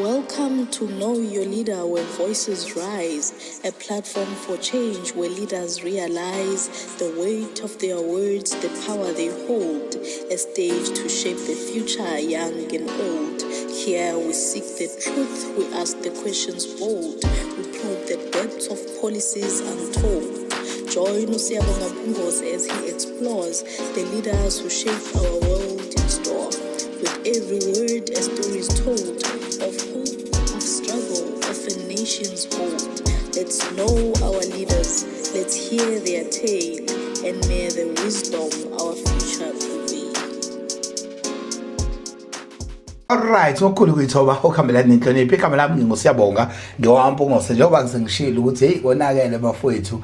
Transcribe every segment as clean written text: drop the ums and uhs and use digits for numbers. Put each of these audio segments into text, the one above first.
Welcome to Know Your Leader, where voices rise, a platform for change where leaders realize the weight of their words, the power they hold, a stage to shape the future, young and old. Here we seek the truth, we ask the questions bold, we probe the depths of policies untold. Join Usiyabonga Mpungose as he explores the leaders who shape our world in store. With every word, a story is told of hope, of struggle, of a nation's hold. Let's know our leaders, let's hear their tale, and may the wisdom our future prevail. Alright, ngokukhulu kuyithoba okuhambelana nenhlonipho igama lami ngingusiyabonga ngewampungose njengoba ngizengishilo ukuthi hey konakele bafowethu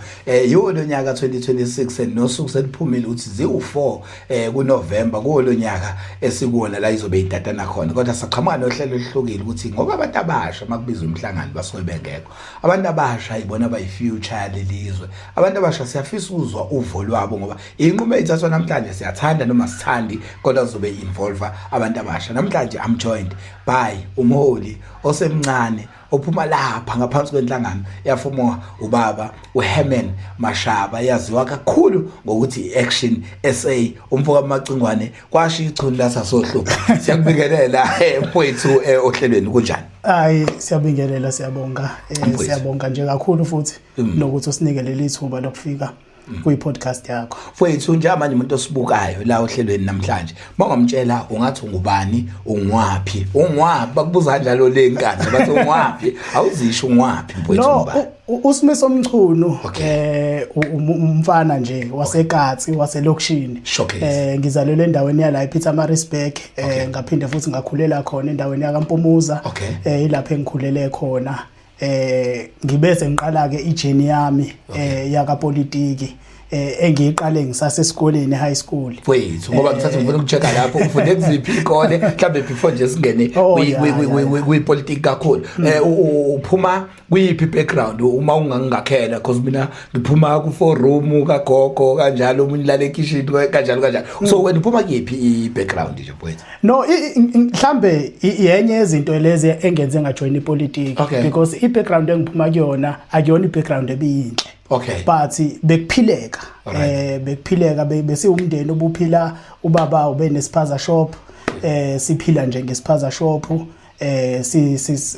yiwo lo nyaka 2026 nosuku seliphumile ukuthi ziwu4 kuNovember kuwo lo nyaka esikuwona la izobe idatana khona kodwa saqhamuka nohlelo oluhlukile ukuthi ngoba abantu abasha makubizwa umhlangano basuke bengekho abantu abasha ibona abayifuture lelizwe abantu abasha siyafisa ukuzwa uvo lwabo ngoba inqumo ethathwa namhlanje siyathanda noma sithandi kodwa kuzobe involve abantu abasha namhlanje I'm joined by umholi osemncane ophuma lapha ngaphansi kwenhlangano yafumwa ubaba uHerman Mashaba yaziwa kakhulu ngokuthi Action SA umfoka amacingwane kwasho ichuni lasasohlupha siyakubingelela mfowethu ohlelweni kunjani Hayi siyabingelela siyabonga siyabonga nje kakhulu futhi nokuthi usinikele lithuba lokufika kwi-podcast yakho mfowethu njengamanje umuntu osibukayo la ohlelweni namhlanje bangamtshela ungathi ungubani ungwaphi bakubuza kanjalo lenkandla bathi ungwaphi awuzisho ungwaphi mfowethu ngubani uSimiso Mchunu umfana nje waseKatsi waselokishini ngizalelwe endaweni yala ePietermaritzburg ngaphinde futhi ngakhulela khona endaweni yakaMpumuza ilapho engikhulele khona ngibese ngiqala ke ijeni yami yakapolitiki engiyiqale ngisasesikoleni high school mfowethu ngoba ngithatha ngifuna ukuchecka lapho ufunde kuziphi ikole mhlambe before nje singene kwipolitiki kakhulu uphuma kuyiphi background uma ungangakhela because mina ngiphuma ku4 room kagogo kanjalo umunye lale kitchen kanjalo so wena uphuma kuyiphi ibackground nje mfowethu no mhlambe yenye yezinto lezi engenze ngajoin ipolitiki because ibackground engiphuma kuyona akuyona ibackground ebiyinhle but bekuphileka bekuphileka bese umndeni obuphila ubaba ube nespaza shop siphila nje ngespaza shop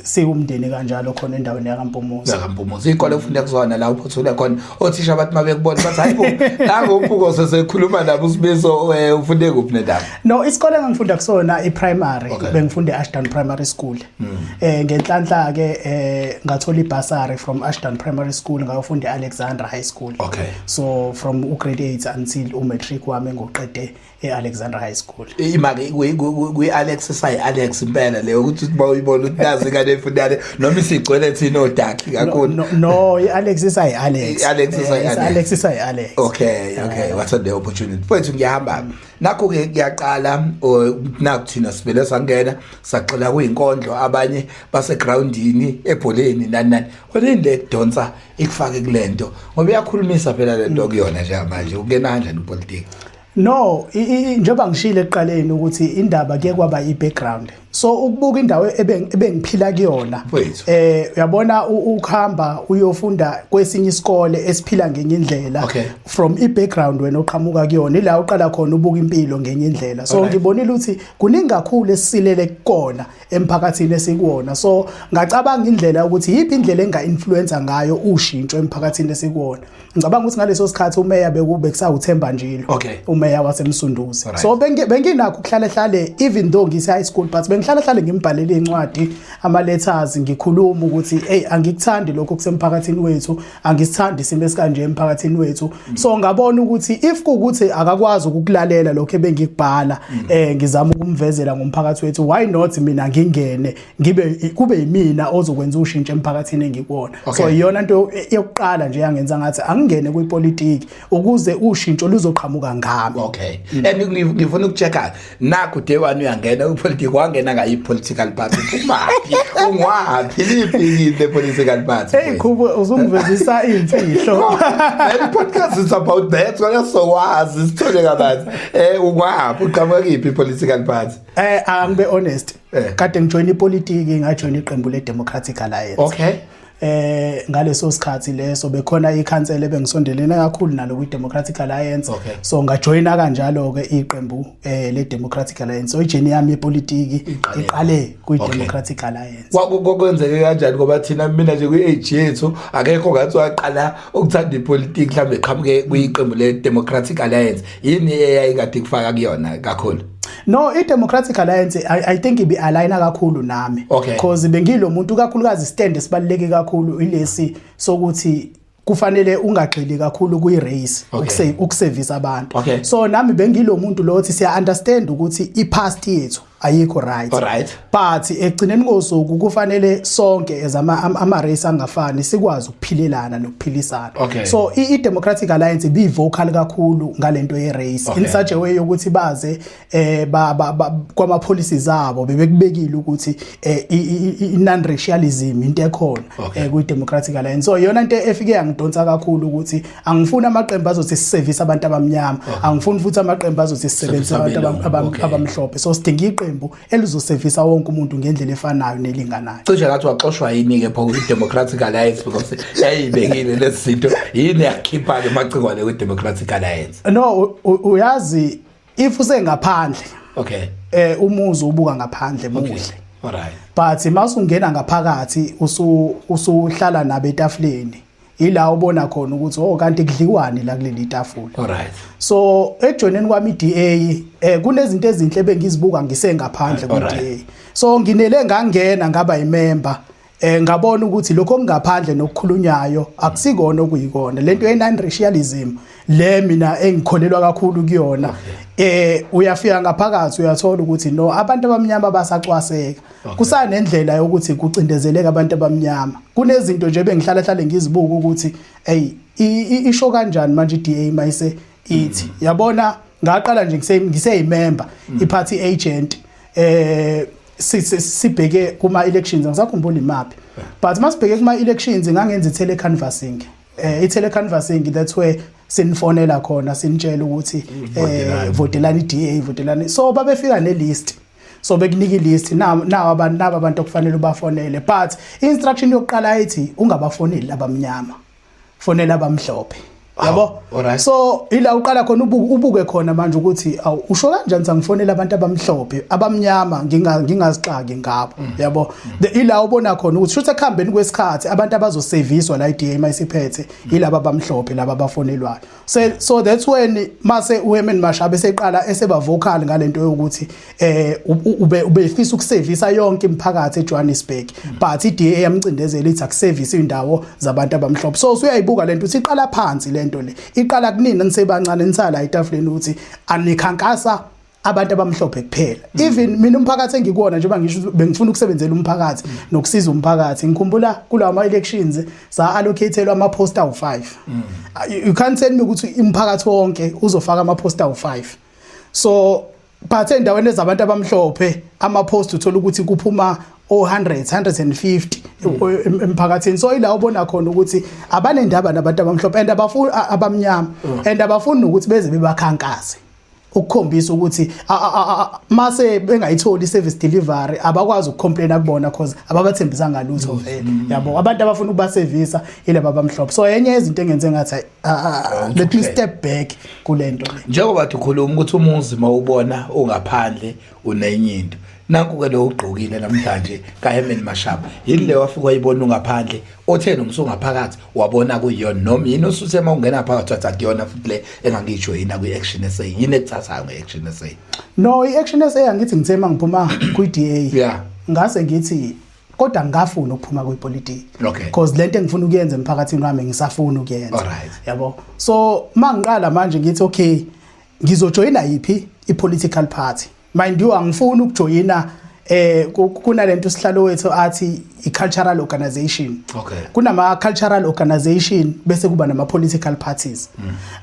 si umndeni kanjalo khona endaweni yakaMpumuza ikole ufunda kuzona la uphothula khona othisha bathi mabekubona bathi hayibo la ngompuko sesekhuluma nabo uSimiso ufunde kuphi nendaba no isikole engifunda kusona iprimary bengifunda eAshton Primary School ngenhlanhla ke ngathola ibasari from Ashton Primary School ngayofunda eAlexandra High School so from grade 8 until umatric wami ngoqede eAlexandra High School imake Alex impela le ukuthi bawuyibona ukuthi nazi kade efundane noma isigcwele thina odaki kakhulu no Alex is Alex okay what's the opportunity mfowethu ngiyahamba nakho ke ngiyaqala nakuthina sivele sangena saxela kuyinkondlo abanye base groundini ebholeni nani kodwa le donsa ikufake kulento ngoba iyakhulumisa phela lento kuyona nje manje ukena kanjani upolitiki no njengoba ngishilo eqaleni ukuthi indaba ke kwaba ibackground so ukubuka indawo ebengiphila kuyona uyabona ukuhamba uyofunda kwesinye isikole esiphila ngenye indlela from ibackground wena oqhamuka kuyona ila uqala khona ubuka impilo ngenye indlela so ngibonile ukuthi kuningi kakhulu esisilele kukona emphakathini esikuwona so ngacabanga indlela ukuthi yipi indlela enga-influencer ngayo ushintsho emphakathini esikuwona ngicabanga ukuthi ngaleso sikhathi umeya bekusawuThemba Njilo umeya waseMsunduzi so benginakho ukuhlala even though ngise high school but bengihlala ngimbhalele incwadi ama letters ngikhuluma ukuthi hey angikuthandi lokho kusemphakathini wethu angisithandi isimo esikanje emphakathini wethu so ngabona ukuthi if kukuthi akakwazi ukukulalela lokho ebengikubhala ngizama ukumvezela ngomphakathi wethu why not mina ngingene kube yimina ozokwenza ushintsho emphakathini engikuwona so iyona into yokuqala nje yangenza ngathi angingene kwipolitiki ukuze ushintsho luzoqhamuka ngami and ngifuna ukuchecka nakho day one uyangena kwipolitiki wangena ngayi political party kumapi ungwapi liphi political party hey kubo uzungivezisa imfihlo the podcast is about that so wazi sithole kabanzi ungwapi uqhamuka kiphi political party angibe honest kade ngijoin ipolitiki ngajoin iqembu le Democratic Alliance okay ngaleso sikhathi leso bekhona ikhansela bengisondelene kakhulu nalo kwi Democratic Alliance so ngajoina kanjalo ke iqembu le Democratic Alliance so ijeni yami yepolitiki iqale kwi Democratic Alliance kwenzeke kanjani ngoba thina mina nje kwi age yethu akekho ngathi waqala ukuthanda ipolitiki mhlambe eqhamuke kwiqembu le Democratic Alliance yini eyayikade kufaka kuyona kakhulu No, i-Democratic Alliance I think ibi aligna kakhulu nami because bengilo muntu kakhulukazi stand esibaluleke kakhulu ilesi sokuthi kufanele ungagxili kakhulu kwi-race ukuservice abantu so nami bengilo muntu lo uthi siya understand ukuthi i-past yethu ayikho right but egcineni kosuku kufanele sonke as ama race angafani sikwazi ukuphilelana nokuphilisana so i-Democratic Alliance be vocal kakhulu ngalento ye-race in such a way ukuthi baze kwama policies zabo bebekubekile ukuthi i-non-racialism into ekhona kwi-Democratic Alliance so yona into efike yangidonsa kakhulu ukuthi angifuni amaqembu azothi siservice abantu abamnyama angifuni futhi amaqembu azothi sisebenzise abantu abamhlophe so sidinga iqembu elizoservice wonke umuntu ngendlela efanayo nelinganayo cishe ngathi waxoshwa yini ke pho kwi-Democratic Alliance because yayibekile lezinto yini yakhipha ke macingwane kwi-Democratic Alliance no uyazi if usengaphandle umuzi ubuka ngaphandle muhle but masungena ngaphakathi usuhlala nabe etafuleni ila ubona khona ukuthi kanti kudliwani la kuleli tafula so ejoineni kwami iDA kunezinto ezinhle bengizibuka ngisengaphandle kweDA so nginele ngangena ngaba imember ngabona ukuthi lokho ngaphandle nokukhulunyayo akusikona okuyikona lento ye-non-racialism le mina engikholelwa kakhulu kuyona uyafika ngaphakathi uyathola ukuthi no abantu abamnyama basacwaseka kusanendlela yokuthi kucindezeleke abantu abamnyama kunezinto nje bengihlala ngizibuka ukuthi isho kanjani manje iDA mayise ithi yabona ngaqala nje ngiseyimember iparty agent sibheke kuma elections ngisakhumbula imaphi but masibheke kuma elections ngangenza telecanvassing telecanvassing that's where sinifonela khona sinitshela ukuthi votelani iDA votelani so babefika nelist so bekunika ilist nawo abantu okufanele ubafonele but instruction yokuqala ithi ungabafoneli abamnyama fonela abamhlophe yabo so ila uqala khona ubuke khona manje ukuthi usho kanjani sangifonela abantu abamhlophe abamnyama ngingazixaki ngabo yabo ila ubona khona ukuthi shuthe khambeni kwesikhathi abantu abazoservicewa la iDA mayisiphethe ilaba abamhlophe laba abafonelwayo so that's when mase uHerman Mashaba eseqala eseba vocal ngalento yokuthi ubefisa ukuservice yonke imiphakathi eJohannesburg but iDA yamcindezela ithi akuservice indawo zabantu abamhlophe so uyayibuka lento siqala phansi lento le iqala kunina nisebancane nisala etafuleni ukuthi anikhankasa abantu abamhlophe kuphela even mina umphakathi engikuona njengoba ngisho bengifuna ukusebenzela umphakathi nokusiza umphakathi ngikhumbula kulawa ama elections sa allocateelwa ama poster u5 you can't tell me ukuthi umphakathi wonke uzofaka ama poster u5 so but endaweni ezabantu abamhlophe ama post uthola ukuthi kuphuma 150 emphakathini so ila ubona khona ukuthi abanendaba nabantu abamhlophe and abafuni abamnyama and abafuni ukuthi beze bebakhankase ukukhombisa ukuthi mase bengayitholi service delivery abakwazi ukucomplaina kubona because ababathembisa ngalutho vele yabo abantu abafuna ukubaservice ilaba abamhlophe so yenye izinto engenze ngathi let me step back kulento njengoba ukhuluma ukuthi umuzi mawubona ungaphandle unenyinto nanku ke lo ugqokile namhlanje kaHerman Mashaba yini le wafika wayibona ungaphandle othe nomsungaphakathi wabona kuyona noma yini osuthe mawungena phakathi wathi akuyona futhi le engangijoyina kwi-Action SA yini ekuthathayo nge-Action SA no i-Action SA angithi ngithe mangiphuma kwi-DA ngase ngithi kodwa ngafuna ukuphuma kwepolitiki because lento engifuna ukuyenza emphakathini wami ngisafuna ukuyenza yabo so mangiqala manje ngithi okay ngizojoyina yipi i-political party mind you angifuni ukujoyina kunalento sihlalo wethu athi i-cultural organization kunama cultural organization bese kuba nama political parties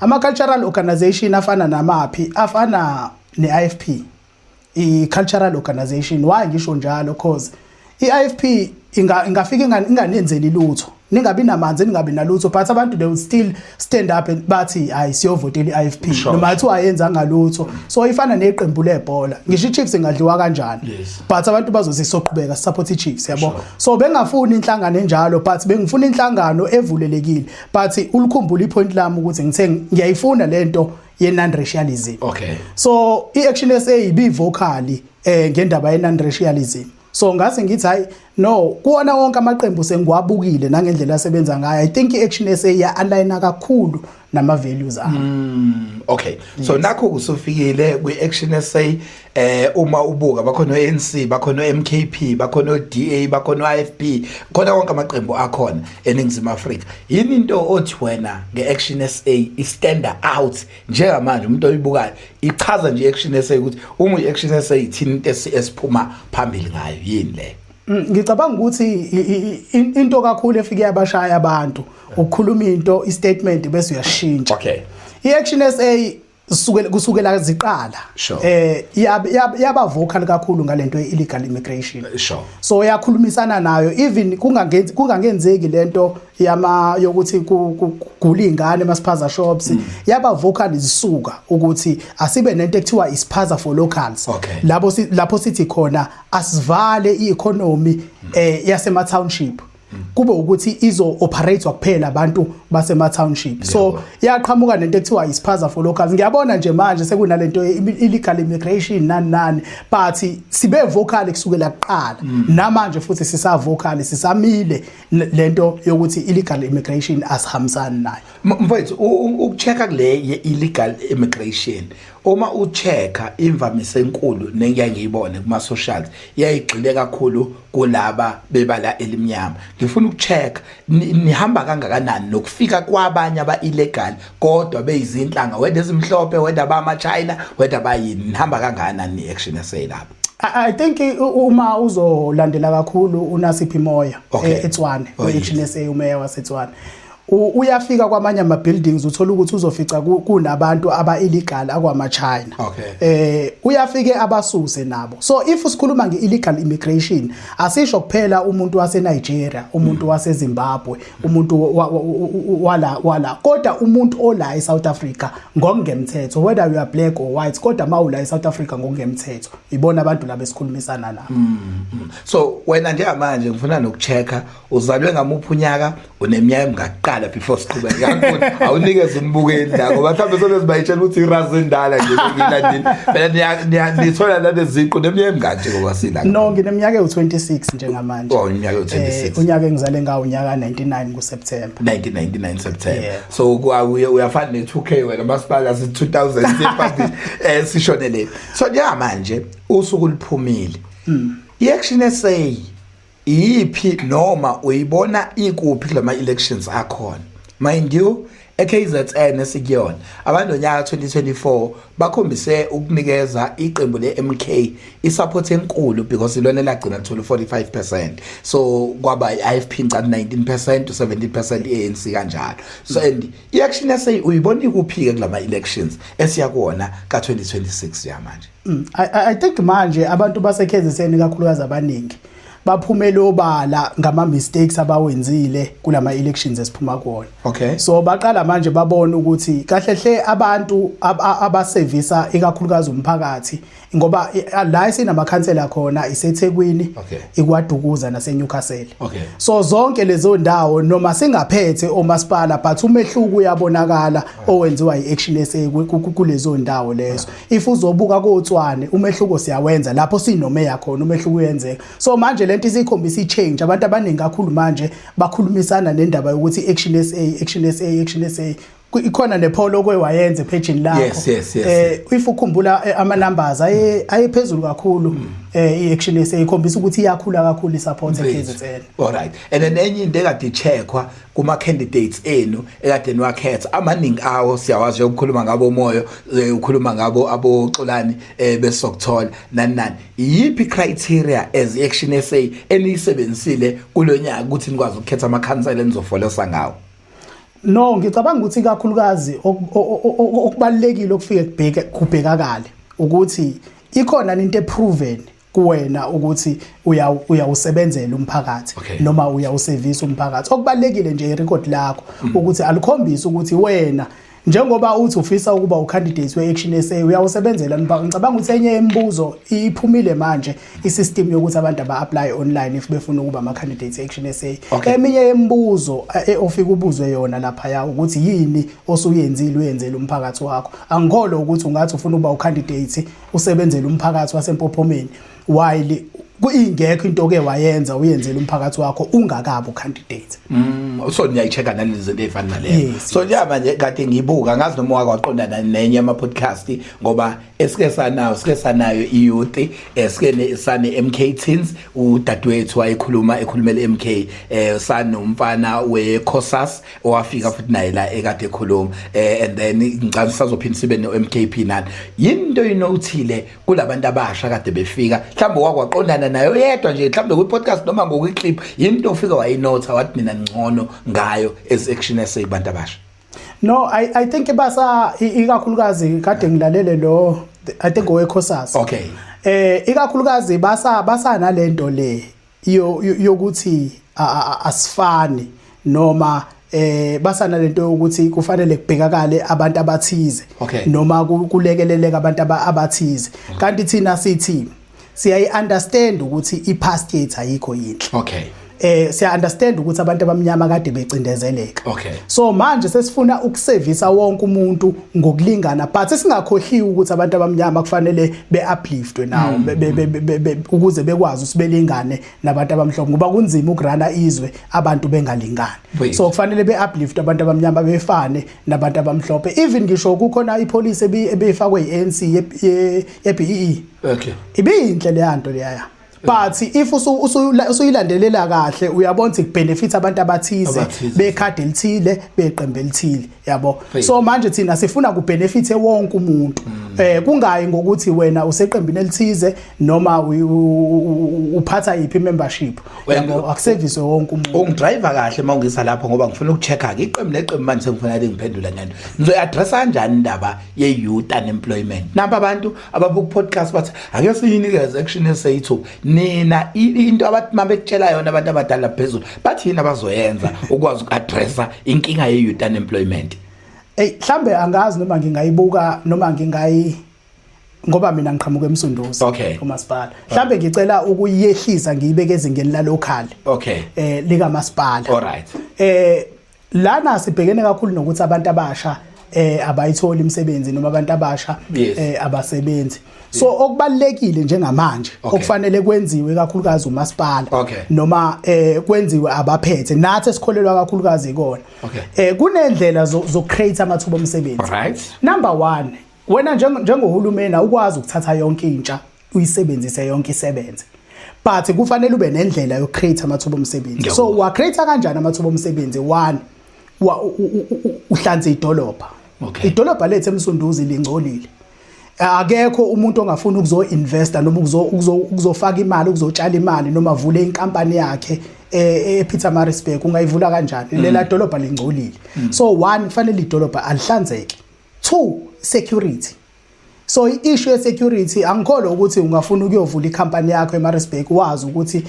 ama cultural organization afana namaphi afana ne-IFP i-cultural organization. Why ngisho njalo? Cause i-IFP ingafika inganenzeli lutho, ningabi namanzi ningabi nalutho, but abantu they will still stand up and bathi hayi siyovotela i-IFP noma athi wayenza ngalutho. So ifana neqembu lebhola, ngisho i-Chiefs ingadliwa kanjani, but abantu bazothi soqhubeka support i-Chiefs, yabo. So bengafuni inhlangano enjalo, but bengifuna inhlangano evulelekile. But ulikhumbula ipoint lami ukuthi ngithe ngiyayifuna lento ye-non-racialism. Okay. So i-Action SA ibi vocal ngendaba ye-non-racialism. So ngase ngithi hayi no kuona wonke amaqembu sengiwabukile nangendlela asebenza ngayo. I think i-Action SA ya align kakhulu nama values ami. Okay. So nakho kusofikile kwi-Action SA uma ubuka bakhona ANC, bakhona MKP, bakhona DA, bakhona IFP, khona wonke amaqembu akhona eNingizimu Afrika. Yini into othi wena nge-Action SA i-stand out njengamanje umuntu oyibukayo ichaza nje i-Action SA ukuthi uma i-Action SA ithini into esiphuma phambili ngayo yini le? Ngicabanga ukuthi into kakhulu efike yabashaya abantu ukukhuluma into i-statement bese uyashintsha. Okay. I-Action SA kusukela ziqala yaba vocal kakhulu ngalento ye-illegal immigration. Sure. So yakhulumisana nayo even kungangenzeki lento yokuthi kulingane emaspaza shops, yaba vocal izisuka ukuthi asibe nento ekuthiwa ispaza for locals. Okay. Lapho sithi khona asivale i-economy yasema township. Kube ukuthi izo operate kuphela abantu basema township. So yaqhamuka nento ekuthiwa ispaza for locals. Ngiyabona nje manje sekunalento illegal immigration nani but sibe vocal kusukela kuqala namanje futhi sisa vocal sisamile lento yokuthi illegal immigration asihambisani nayo. Mfowethu ukuchecka kule ye-illegal immigration uma uchecka imvamisa enkulu nengiyangiyibone kuma socials yayigxile kakhulu kulaba bebala elimnyama. Ngifuna ukuchecka nihamba kangakanani nokufika kwabanye aba-illegal kodwa beyizinhlanga whether ezimhlophe whether bama China whether bayini nihamba kangakanani i-Action SA lapho? I think uma uzolandela kakhulu uNasiphi Moya eTshwane i-Action SA umeya waseTshwane uyafika kwamanye ama buildings uthola ukuthi uzofica kunabantu aba-illegal akwama China. Uyafike abasuse nabo. So if usikhuluma nge-illegal immigration asisho kuphela umuntu wase Nigeria, umuntu wase Zimbabwe, umuntu wala kodwa umuntu ola eSouth Africa ngokungemthetho whether you are black or white kodwa mawula eSouth Africa ngokungemthetho ibona abantu laba esikhulumisana nabo. So wena njengamanje ngifuna nokuchecka uzalwe ngamuphi unyaka uneminyaka emingaki before siqhubeka kakhulu awunikeze umbukeli la ngoba mhlawumbe sonezibayitshela ukuthi irazi endala nje ngilandini phela nithola lale ziqu neminyaka emingaki ngoba sila no ngineminyaka ewu26 njengamanje unyaka ewu26 unyaka engizale ngawo unyaka 99 kuSeptember 1999 September so uyafana ne2K wena masipala si 2000 sishonele so njengamanje usuku liphumile i-Action SA iyiphi noma uyibona ikuphi kulama elections akhona mind you eKZN esikuyona abantu onyaka 2024 bakhombise ukunikeza iqembu leMK isupport enkulu because ilona lagcina lithola 45% so kwaba iFP incane 19% to 70% ANC kanjalo so and i-Action SA uyibona ikuphi ke kulama elections esiyakuona ka2026 yamanje? I think manje abantu baseKZN kakhulukazi abaningi baphumele obala ngama mistakes abawenzile kulama elections esiphuma kuona. Okay. So baqala manje babona ukuthi kahlehle abantu abaservisa ikakhulukazi umphakathi ngoba la isinama council khona iseThekwini ikwaDukuza naseNewcastle. Okay. So zonke lezo ndawo noma singaphethe omasipala but umehluko uyabonakala owenziwa iAction SA kulezo ndawo lezo. If uzobuka koTshwane umehluko siyawenza lapho sinomeya khona umehluko uyenzeka. So manje lento isikhombisa ichange abantu abaningi kakhulu manje bakhulumisana nendaba yokuthi Action SA ikhona nePaulo kwewayenze pagini lakho. Yes. If ukhumbula ama numbers ayephezulu kakhulu iAction SA ikhombisa ukuthi iyakhula kakhulu isupport eKZN. Alright. And then enye into ekade checkwa kuma candidates enu ekade niwakhetha amaningi awo siyawazi ukukhuluma ngabo Moyo ukhuluma ngabo aboXolani besokuthola nani yipi criteria as Action SA eniyisebenzisile kulonyaka ukuthi nikwazi ukukhetha ama council enizofolosa ngawo? No ngicabanga ukuthi kakhulukazi okubalekile okufike kubhekakale ukuthi ikhona into eproven kuwena ukuthi uyawusebenzela umphakathi noma uyawuservice umphakathi. Okubalekile nje irecord lakho ukuthi alikhombisa ukuthi wena njengoba uthi ufisa ukuba ucandidate weAction SA uyawusebenzela ngicabanga ukuthi enye imibuzo iphumile manje isystem yokuthi abantu aba-apply online if befuna ukuba ama-candidates eAction SA. Eminye imibuzo ofika ubuzwe yona lapha ya ukuthi yini uyenzela umphakathi wakho. Angikholwa ukuthi ungathi ufuna ukuba ucandidate usebenzele umphakathi waseMpophomeni while kuyingekho into ke wayenza uyenzela umphakathi wakho ungakabi ucandidate. So niyayicheka nalezi zinto ezifana naleyo. So manje kade ngibuka ngazi noma wake waqondana nenye ama podcast ngoba esike sanayo iyouth esike sane MK Teens udadewethu ekhulumela MK sanomfana weCosas owafika futhi naye la ekade ekhuluma and then ngicela sizophinda sibe no MKP nani. Yinto inothile kulabantu abasha kade befika mhlawumbe wake waqondana nayo yedwa nje mhlawumbe ku podcast noma ngokwi-clip yinto ofika wayinotha wathi mina ngcono ngayo as-Action SA kubantu abasha. No, I think basa ikakhulukazi kade ngilalele lo I think oweCosas. Okay. Ikakhulukazi basa nalento le yokuthi asifani noma basa nalento yokuthi kufanele kubhekakale abantu abathize noma kulekeleleka abantu abathize. Kanti thina sithi siyayi-understand ukuthi i-past yethu ayikho yinhle. Siya understand ukuthi abantu abamnyama kade becindezeleka. So manje sesifuna ukuservice wonke umuntu ngokulingana but singakhohliwi ukuthi abantu abamnyama kufanele be-upliftwe nawo ukuze bekwazi usibelingane nabantu abamhlophe ngoba kunzima ukurana izwe abantu bengalingani. So kufanele be-uplift abantu abamnyama befane nabantu abamhlophe. Even ngisho kukhona ipolice ebeyifakwe i-ANC ye-BEE. Ibiyinhle le yanto leya. But if usuyilandelela kahle uyabona ukuthi kubenefit abantu abathize bekhadi elithile beqembe elithile yabo. So manje thina sifuna kubenefit wonke umuntu kungayi ngokuthi wena useqembini elithize noma uphatha iphi membership yabo akuservice wonke umuntu. Ungidriver kahle mawungisa lapho ngoba ngifuna ukuchecka ke iqembu leqembu manje sengifuna ngiphendula nento ngizoyi-addressa kanjani indaba ye-youth unemployment. Namba abantu ababuka podcast bathi ake siyinikeze Action SA yethu nina into abathi mabekutshela yona abantu abadala phezulu bathi yini abazoyenza ukwazi uku-addressa inkinga ye-youth unemployment. Mhlambe angazi noma ngingayibuka noma ngoba mina ngiqhamuka eMsunduzi uMasipala. Mhlambe ngicela ukuyehlisa ngiyibeke ezingeni la local. Lika Masipala. Alright. Lana sibhekene kakhulu nokuthi abantu abasha abayithola imisebenzi noma abantu abasha abasebenzi. So okubalekile njengamanje okufanele kwenziwe kakhulukazi uMasipala noma kwenziwe abaphethe nathi esikholelwa kakhulukazi ikona. Kunendlela zo-create amathuba omsebenzi. Number 1, wena njengohulumeni ukwazi ukuthatha yonke intsha uyisebenzise yonke isebenze. But kufanele ube nendlela yo-create amathuba omsebenzi. So wa create kanjani amathuba omsebenzi? 1, uhlanze idolobha. Idolobha lethu eMsunduzi lingcolile. Akekho umuntu ongafuna ukuzo-investa noma ukuzofaka imali ukuzotshala imali noma avule inkampani yakhe ePietermaritzburg ungayivula kanjani lela dolobha lingcolile. So 1 kufanele idolobha alihlanzeke. 2 security. So i-issue ye-security angikholwa ukuthi ungafuna ukuyovula ikhampani yakho eMaritzburg wazi ukuthi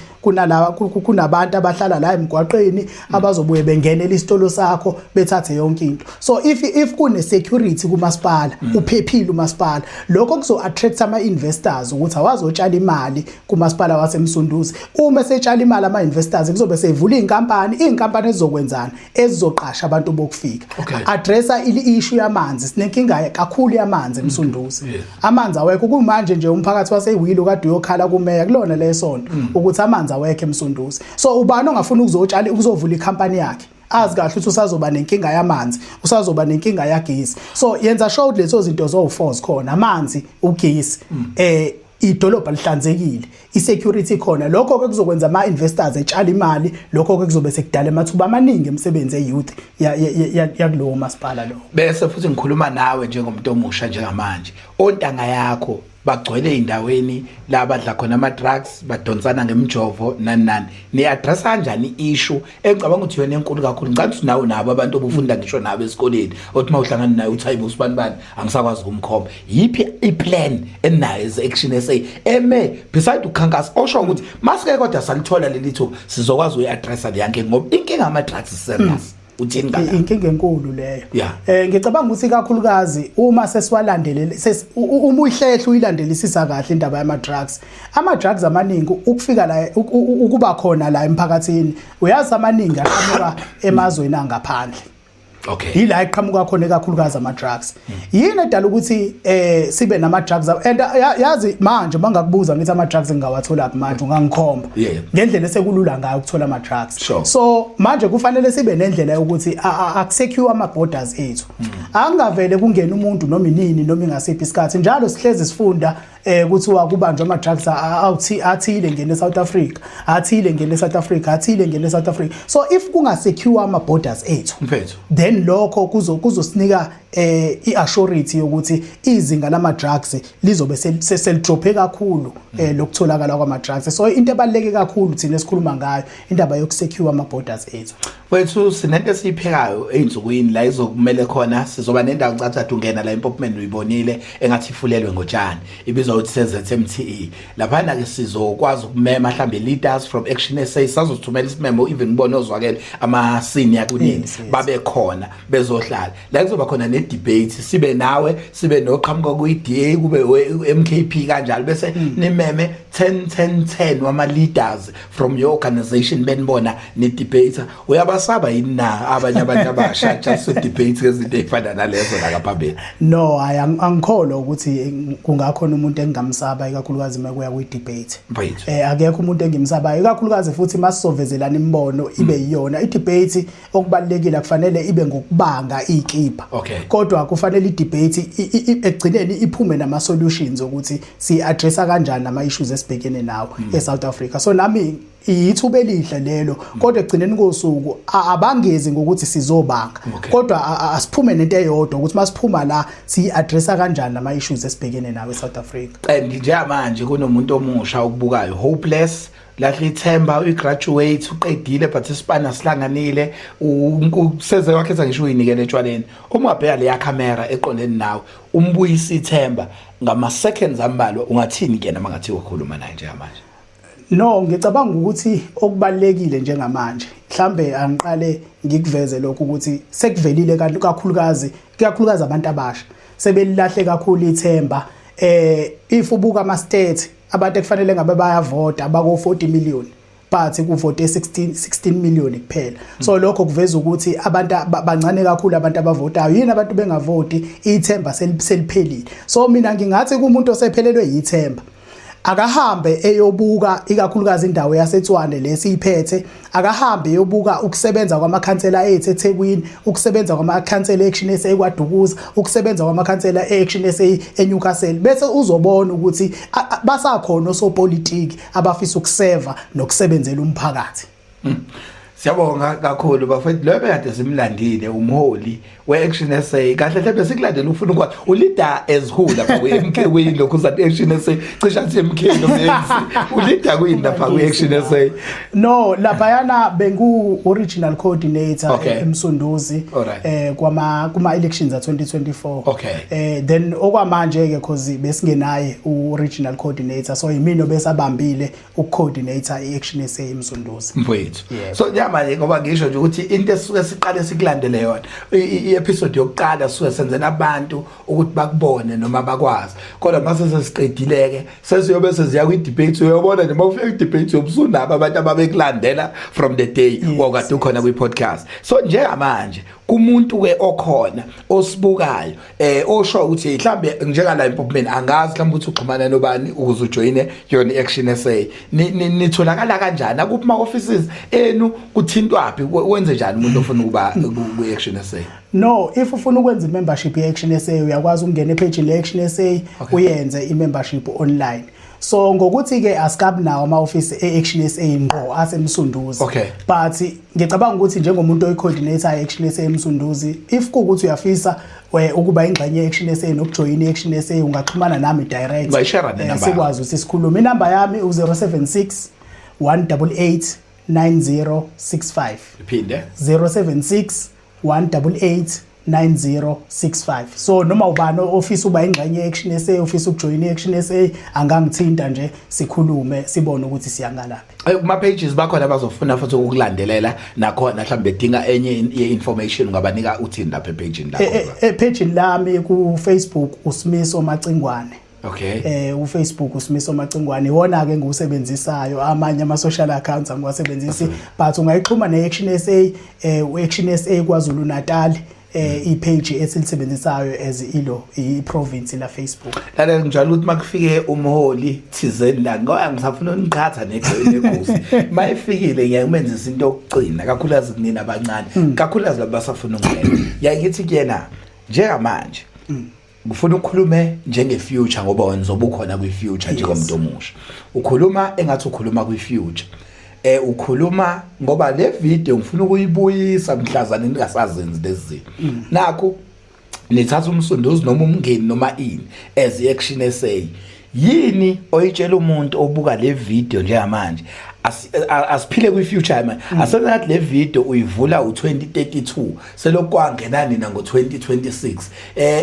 kunabantu abahlala la emgwaqeni abazobuye bengenele isitolo sakho bethathe yonke into. So if kune security kuMasipala uphephile uMasipala lokho kuzo-attract ama-investors ukuthi awazotshala imali kuMasipala waseMsunduzi. Uma esetshala imali ama-investors kuzobe sevula iy'nkampani ezizokwenzana ezizoqasha abantu bokufika. Addressa i-issue yamanzi sinenkinga kakhulu yamanzi eMsunduzi. Amanzi awekho kumanje nje umphakathi waseWilo kade uyokhala kumeya kulona lesonto ukuthi amanzi awekho eMsunduzi. So ubani ongafuna ukuzovula ikhampani yakhe azi kahle ukuthi usazoba nenkinga yamanzi usazoba nenkinga yagesi. So yenza sure lezo zinto zo4 khona amanzi ugesi idolobha lihlanzekile i-security khona lokho ke kuzokwenza ama-investors etshala imali lokho ke kuzobe sekudala amathuba amaningi emsebenzi e-youth yakulowo Masipala lo. Bese futhi ngikhuluma nawe njengomuntu omusha njengamanje ontanga yakho bagcwele indaweni la badla khona ama drugs badonsana ngemjovo nani ni address kanjani issue engicabanga ukuthi yona enkulu kakhulu ngicabanga ukuthi nawo nabo abantu obufunda ngisho nabo esikoleni othi mawuhlangana naye uthi hayibo sibanibani angisakwazi ukumkhomba yipi iplan enayo eAction SA beside ukhankasa osho ukuthi masike kodwa salithola leli thuba sizokwazi uyaddressa le yanke ngoba inkinga ama drugs serious uthini ngala inkinga enkulu leyo ngicabanga ukuthi kakhulukazi uma sesiwalandelele uma uyihlehla uyilandelisisa kahle indaba yama drugs amaningi ukufika la ukuba khona la emphakathini uyazi amaningi aqhamuka emazweni angaphandle yila iqhamuka khona kakhulukazi ama drugs yini edala ukuthi sibe nama drugs and yazi manje mangakubuza ngithi ama drugs ngingawathola manje ungangikhomba ngendlela esekulula ngayo ukuthola ama drugs so manje kufanele sibe nendlela yokuthi akusecure ama borders ethu angavele kungena umuntu noma inini noma ingasiphi isikhathi njalo sihlezi sifunda kuthiwa kubanjwa ama drugs athile ngene South Africa athile ngene South Africa athile ngene South Africa so if kungasecure ama borders ethu then lokho kuzosinika iassurity yokuthi izinga lama drugs lizobe selidrophe kakhulu lokutholakala kwama drugs so into ebaluleke kakhulu thina esikhuluma ngayo indaba yokusecure ama borders ethu wethu sinento esiphekayo einzukwini la izokumele khona sizoba nendawo ngicathatha ungena la impopment uyibonile engathi ifulelwe ngotshani ibizwa ukuthi seZMTE laphana ke sizokwazi ukumema mhlambe leaders from Action SA sazothumela isimemo even ngibona ozwakele ama senior kunini babe khona bezohlala la kuzoba khona ne debate sibe nawe sibe noqhamuka kuyiDA kube MKP kanjalo bese nimeme 10 wama leaders from your organization benibona ne debate uyabasaba yini na abanye abantu abasha just debate ezinto ezifana nalezo la kaphambili no angikholwa ukuthi kungakhona umuntu engamsaba ikakhulukazi makuya kwi debate akekho umuntu engimsabayo ikakhulukazi futhi masisovezelana imbono ibe yiyona i debate okubalekile kufanele ibe ngokubanga ikipa kodwa kufanele i debate egcineni iphume nama solutions ukuthi si addressa kanjani ama issues esibhekene nawo eSouth Africa so nami ithuba elihle lelo kodwa egcineni kosuku abangezi ngokuthi sizobanga kodwa asiphume nento eyodwa ukuthi masiphuma la si addressa kanjani ama issues esibhekene nawo eSouth Africa nje manje kunomuntu omusha ukubukayo hopeless lahle ithemba ugraduate uqedile participant asihlanganile useze wakhetha ngisho uyinikele etshwaleni uma bheka le camera eqondeni nawe umbuyisa ithemba ngama seconds ambalwa ungathini kena mangathi ukhuluma naye nje manje no ngicabanga ukuthi okubalekile njengamanje mhlambe angiqale ngikuveze lokho ukuthi sekuvelile kakhulukazi abantu abasha sebelilahle kakhulu ithemba if ubuka ama state abantu ekufanele ngabe bayavota bako 40 million but kuvote 16 million kuphela so lokho kuveza ukuthi abantu bancane kakhulu abantu abavotayo yini abantu bengavoti ithemba seliphelile so mina ngingathi kumuntu osephelelwe yithemba akahambe eyobuka ikakhulukazi indawo yaseTswane lesiyiphethe akahambe eyobuka ukusebenza kwamakhansela ethu eThekwini ukusebenza kwamakhansela eAction SA kwaDukuza ukusebenza kwamakhansela eAction SA eNewcastle bese uzobona ukuthi basakhona osopolitiki abafisa ukuseva nokusebenzela umphakathi Siyabonga kakhulu bafethu lo bekade simlandile umholi weAction SA kahle hle bese kulandela ufuna ukwazi uleader as who lapha kweMK lokho zathi Action SA cisha athi MK noMC uleader kuyini lapha kweAction SA no lapha yana bengu original coordinator eMsunduzi kuma elections za2024 then okwamanje ke cause besingenaye uoriginal coordinator so yimino besabambile ukucoordinator iAction SA eMsunduzi mfowethu so manje ngoba ngisho nje ukuthi into esuke siqale sikulandele yona i-episode yokuqala suke senzena abantu ukuthi bakubone noma bakwazi kodwa mase sesiqedileke sesiyobe seziya kwi-debate uyobona nje mawufika kwi-debate yobusunaba abantu ababekulandela from the day wakade ukhona kwi-podcast so njengamanje kumuntu ke okhona osibukayo osho ukuthi mhlambe njengala improvement angazi mhlambe ukuthi uxhumana nobani ukuze ujoine yona iAction SA nitholakala kanjani akuphi offices enu kuthintwaphi wenze njani umuntu ofuna ukuba kuAction SA no if ufuna ukwenza membership yeAction SA uyakwazi ukungena epage leAction SA uyenze imembership online so ngokuthi ke asikabi nawo ama office eAction SA ngqo asemsunduzi but ngicabanga ukuthi njengomuntu oyicoordinator eAction SA eMsunduzi if kuukuthi uyafisa ukuba ingxenye Action SA nokujoyina Action SA ungaxhumana nami direct sikwazi ukuthi sikhulume. Inamba yami u076 188 9065 iphinde 076 188 9065. So noma ubani ofisa uba ingxenye Action SA ofisa ukujoyina Action SA angangithinta nje sikhulume sibone ukuthi siyangalaphi. Kuma pages bakhona bazofuna futhi ukulandelela nakhona mhlambe bedinga enye information ngabanika uthini lapha epage lakho. Page lami ku Facebook uSimiso Macingwane. Okay. uFacebook uSimiso Macingwane wona ke ngiusebenzisayo, amanye ama social accounts angiwasebenzisi but ungayixhuma neAction SA uAction SA KwaZulu Natal ipage esilisebenzisayo as ilo iprovince la Facebook. Lalela njalo ukuthi makufike umholi thizeni la ngoba ngisafuna uniqhatha negosi mayifikile ngiyamenzisa into yokucina kakhulukazi kunina abancane kakhulukazi labasafuna ukungena yayithi kuyena njengamanje ngifuna ukukhulume njenge-future ngoba wena uzobe ukhona kwi-future njengomuntu omusha. Ukhuluma engathi ukhuluma kwi-future. Ukhuluma ngoba le video ngifuna ukuyibuyisa mhlazana ningasazenzi lezi zinto. Nakho nithatha umsunduzi noma umngeni noma ini as Action SA. Yini oyitshela umuntu obuka le video njengamanje asiphile kwi-future manje asenathi le video uyivula u2032 selokwangena nina ngo2026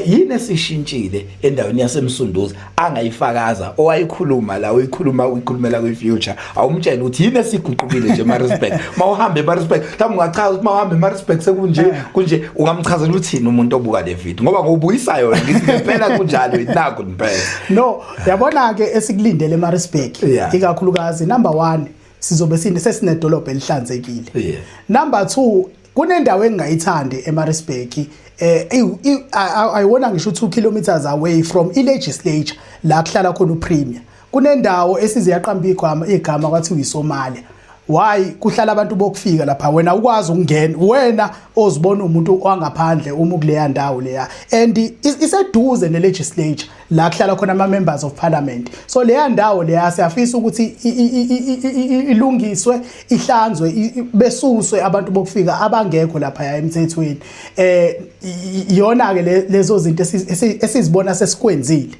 yini esishintshile endaweni yasemsunduzi angayifakaza owayikhuluma la uyikhulumela kwi-future awumtshela ukuthi yini esiguqukile nje ma-respect mawuhambe ma-respect mhlawumbe ungachaza ukuthi mawuhambe ma-respect sekunje ungamchazela uthini umuntu obuka le video ngoba ngobuyisa yona ngithi ngempela kunjalo inako niphela no yabona ke esikulindele ma-respect ikakhulukazi number 1 sizobe sesinedolobha elihlanzekile. Number 2 kunendawo engayithandi eMaritzburg ayiwona ngisho 2 kilometers away from ilegislature la kuhlala khona uPremier. Kunendawo esiziyaqamba igama kwathi uyiSomalia. Why kuhlala abantu bokufika lapha wena ukwazi ukungena wena ozibona umuntu wangaphandle uma kuleya ndawo leya and iseduze nelegislature la kuhlala khona ama members of parliament. So leya ndawo leya siyafisa ukuthi ilungiswe ihlanzwe besuswe abantu bokufika abangekho lapha emthethweni. Iyona ke lezo zinto esizibona sesikwenzile.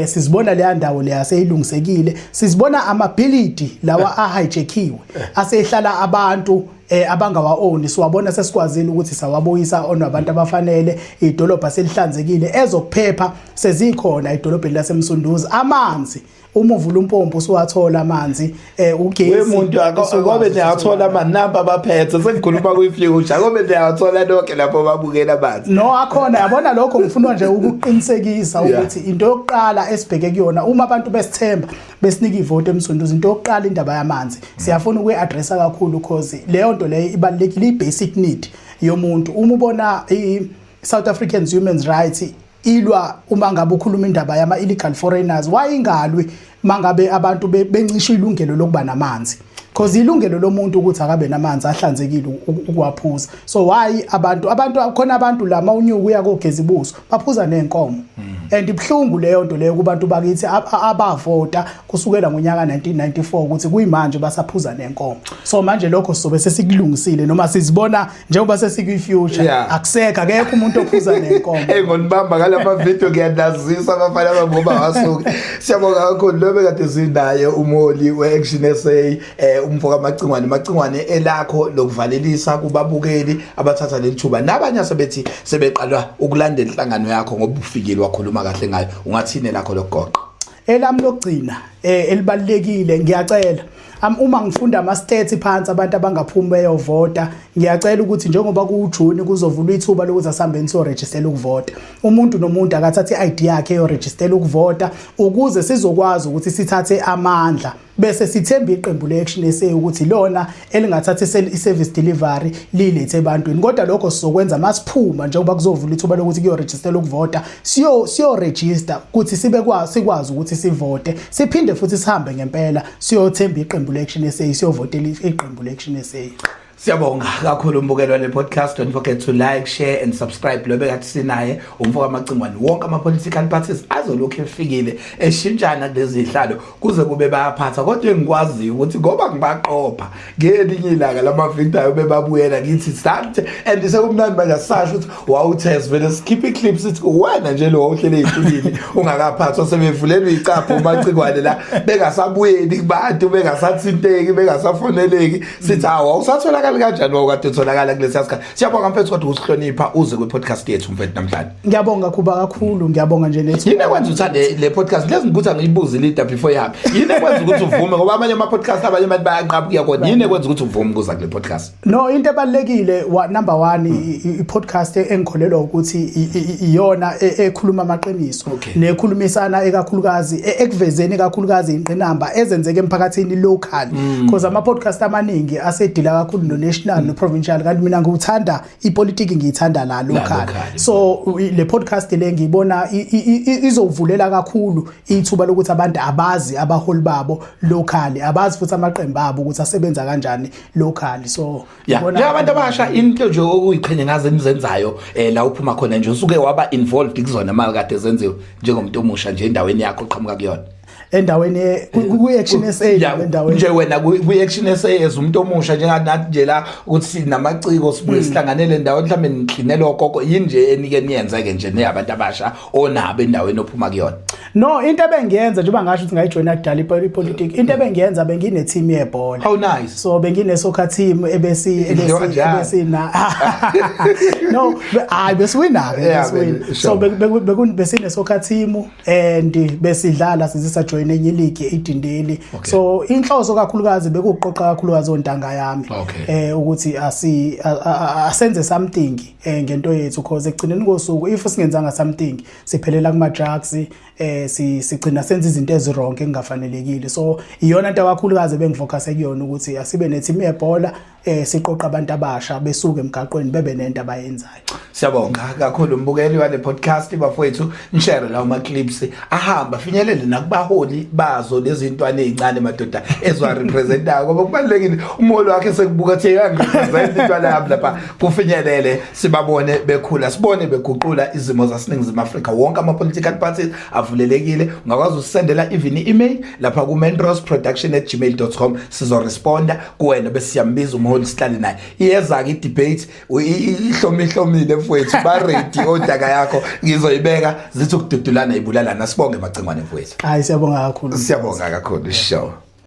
Sizibona leya ndawo leya seyilungisekile, sizibona amability lawa ahijackiwe asehlala abantu abangawa own siwabona sesikwazile ukuthi sawabuyisa on abantu abafanele idolobha selihlanzekile ezokuphepha sezikhona idolobheni lasemsunduzi amanzi uma uvula umpompo usuwathola amanzi ugesi wemuntu akobe niyathola amanamba abaphethe sengikhuluma kwi-future akobe niyathola lonke lapho babukela amanzi no akhona yabona lokho ngifuna nje ukuqinisekisa ukuthi into yokuqala esibheke kuyona uma abantu besithemba besinika ivote emsunduzi into yokuqala indaba yamanzi siyafuna ukuyi-addressa kakhulu because leyo nto leyo ibalulekile i-basic need yomuntu uma ubona i-South African Human Rights ilwa uma ngabe ukhuluma indaba yama illegal foreigners wayingalwi mangabe abantu bencisha ilungelo lokuba namanzi because ilungelo lomuntu ukuthi akabe namanzi ahlanzekile ukuwaphuza. So why abantu khona abantu la mawunyuka uya kogezibuso baphuza nenkomo and ibhlungu leyo nto leyo kubantu bakithi abavota kusukela ngonyaka 1994 ukuthi kuyimanje basaphuza nenkomo. So manje lokho sizobe sesikulungisile noma sizibona njengoba sesikwi-future akuseka akekho umuntu ophuza nenkomo. Ngonibamba ngalama video ngiyadazisa abafana abangoba wasuka siyabonga kakhulu lobe kade sinaye umholi we-Action SA umfoka Macingwane elakho lokuvalelisa kubabukeli abathatha lelithuba nabanye sebethi sebeqalwa ukulandela inhlangano yakho ngoba ufikile wakhuluma kahle ngayo ungathine lakho lokugoqa elami lokugcina elibalekile ngiyacela uma ngifunda ama stats phansi abantu abangaphumi beyovota ngiyacela ukuthi njengoba kuJune kuzovulwa ithuba lokuthi asambe so register ukuvota umuntu nomuntu akathathe iID yakhe yo register ukuvota ukuze sizokwazi ukuthi sithathe amandla bese sithemba iqembu leAction SA ukuthi lona elingathatha iservice delivery lilethe ebantwini kodwa lokho sizokwenza masiphuma njengoba kuzovula ithuba lokuthi kuyo register ukuvota siyo register ukuthi sikwazi ukuthi sivote siphinde futhi sihambe ngempela siyothemba iqembu leAction SA siyovotela iqembu leAction SA. Siyabonga kakhulu umbukelo wale podcast. Don't forget to like, share and subscribe. Lo bekathi sinaye umfoka amacingwane wonke ama political parties azolokhu efikile eshintshana kulezi zihlalo kuze kube bayaphatha. Kodwa engikwazi ukuthi ngoba ngibaqopha ngelinye ilanga lamavindayo bebabuyela ngithi start and sekumnandi manje sasho ukuthi wawuthest vele skip clips sithi wena nje lo wawuhlele ezithulini ungakaphathwa sebevulelwe icapho umacingwane la bengasabuyeli kubantu bengasathinteki bengasafoneleki sithi awusathola kanjani wakade utholakala kulesi sikhathi. Siyabonga mfethu kodwa usihlonipha uze kwe podcast yethu mfethu namhlanje. Ngiyabonga kuba kakhulu, ngiyabonga nje nethu. Yini kwenza uthande le podcast lezi ngikuthi ngiyibuze leader before yapi. Yini kwenza ukuthi uvume ngoba amanye ama podcast abanye abantu bayaqhapha kuyakona. Yini kwenza ukuthi uvume kuza kule podcast? No, into ebalekile number 1 i podcast engikholelwa ukuthi iyona ekhuluma amaqiniso nekhulumisana ekakhulukazi ekuvezeni ekakhulukazi ingqinamba ezenzeke emphakathini local because ama podcast amaningi asedila kakhulu no national no provincial kanti mina ngikuthanda ipolitiki ngiyithanda la local. So le podcast le ngiyibona izovulela kakhulu ithuba lokuthi abantu abazi abaholi babo local abazi futhi amaqembu abo ukuthi asebenza kanjani local. So ngibona abantu abasha into nje okuyiqhenye ngaze nizenzayo la uphuma khona nje usuke waba involved kuzona mali kade zenziwe njengomuntu omusha nje endaweni yakho oqhamuka kuyona endaweni ku-Action SA endaweni nje wena ku-Action SA ezumuntu omusha njenganathi nje la ukuthi namaciko sibuye sihlanganele endaweni mhlambe niklinele okoko yini nje enike niyenzeke nje neyabantu abasha onabo endaweni ophuma kuyona? No, into ebengiyenza njengoba ngasho ukuthi ngayijoina kudala ipolitiki, into ebengiyenza bengine team yebhola. How nice. So bengine soccer team ebesi na no besiwina so besine soccer team and besidlala sizisa join enye league eDindeli. So inhloso kakhulukazi bekuqoqa kakhulukazi ontanga yami ukuthi asenze something ngento yethu because ekugcineni kosuku if singenzanga something siphelela kuma drugs sigcina senza izinto ezironke engafanelekile. So iyona into kakhulukazi bengifocus kuyona ukuthi asibe neteam yebhola siqoqa abantu abasha besuke emgaqweni bebe nento abayenzayo. Siyabonga kakhulu umbukeli wale podcast bafowethu nishare lawo ma clips ahamba finyelele nakubaholi bazo lezi zintwana ezincane madoda ezwa representayo ngoba kubalekile umholi wakhe sekubuka thi yangirepresent intwana yami lapha kufinyelele sibabone bekhula sibone beguqula izimo zaseNingizimu Afrika wonke ama political parties avulelekile. Ungakwazi usendela even email lapha ku mentrosproduction@gmail.com sizoresponda kuwena bese siyambiza umholi sihlale naye iyeza ke debate ihlomile mfowethu ba ready odaka yakho ngizoyibeka zithi ukududulana ibulalana. Sibonge macingwane mfowethu. Hayi siyabonga kakhulu. Siyabonga kakhulu show.